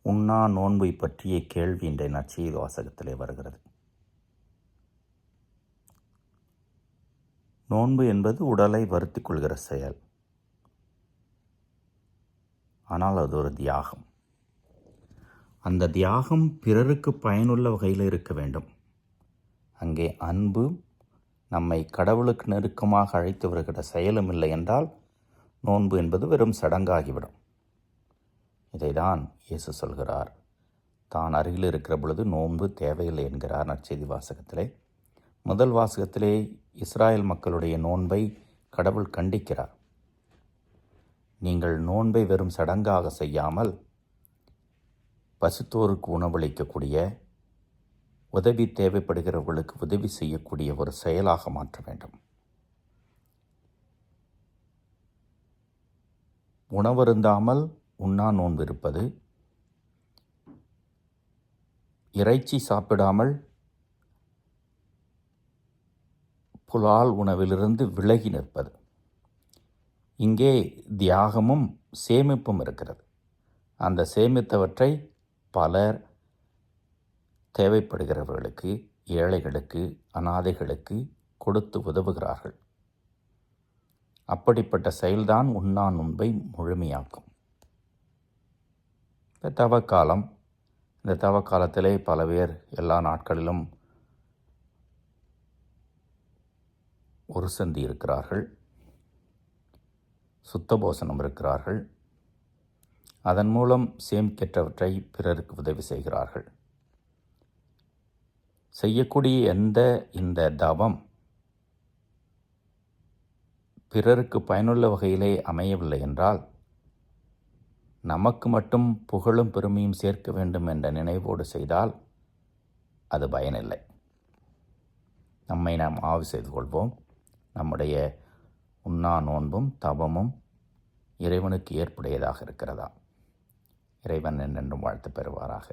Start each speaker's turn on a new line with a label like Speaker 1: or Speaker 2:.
Speaker 1: உண்ணா நோன்பை பற்றிய கேள்வி இன்றைய நற்செய்தி வாசகத்திலே வருகிறது. நோன்பு என்பது உடலை வருத்திக் கொள்கிற செயல். ஆனால் அது ஒரு தியாகம். அந்த தியாகம் பிறருக்கு பயனுள்ள வகையில் இருக்க வேண்டும். அங்கே அன்பு நம்மை கடவுளுக்கு நெருக்கமாக அழைத்து வருகிற செயலும் இல்லை என்றால் நோன்பு என்பது வெறும் சடங்காகிவிடும். இதைதான் இயேசு சொல்கிறார். தான் அருகில் இருக்கிற பொழுது நோன்பு தேவையில்லை என்கிறார் நற்செய்தி வாசகத்திலே. முதல் வாசகத்திலே இஸ்ராயல் மக்களுடைய நோன்பை கடவுள் கண்டிக்கிறார். நீங்கள் நோன்பை வெறும் சடங்காக செய்யாமல் பசித்தோருக்கு உணவளிக்கக்கூடிய, உதவி தேவைப்படுகிறவர்களுக்கு உதவி செய்யக்கூடிய ஒரு செயலாக மாற்ற வேண்டும். உணவருந்தாமல் உண்ணா நோன்பு இருப்பது, இறைச்சி சாப்பிடாமல் புலால் உணவிலிருந்து விலகி நிற்பது. இங்கே தியாகமும் சேமிப்பும் இருக்கிறது. அந்த சேமித்தவற்றை பலர் தேவைப்படுகிறவர்களுக்கு, ஏழைகளுக்கு, அனாதைகளுக்கு கொடுத்து உதவுகிறார்கள். அப்படிப்பட்ட செயல்தான் உண்ணா நோன்பை முழுமையாக்கும். இந்த தவக்காலம், இந்த தவக்காலத்திலே பல பேர் எல்லா நாட்களிலும் ஒரு சந்தி இருக்கிறார்கள், சுத்தபோசனம் இருக்கிறார்கள். அதன் மூலம் சேமிக்கற்றவற்றை பிறருக்கு உதவி செய்கிறார்கள். செய்யக்கூடிய இந்த தவம் பிறருக்கு பயனுள்ள வகையிலே அமையவில்லை என்றால், நமக்கு மட்டும் புகழும் பெருமையும் சேர்க்க வேண்டும் என்ற நினைவோடு செய்தால் அது பயனில்லை. நம்மை நாம் ஆய்வு செய்து கொள்வோம். நம்முடைய உண்ணா நோன்பும் தவமும் இறைவனுக்கு ஏற்புடையதாக இருக்கிறதா? இறைவன் என்றென்றும் வாழ்த்து பெறுவாராக.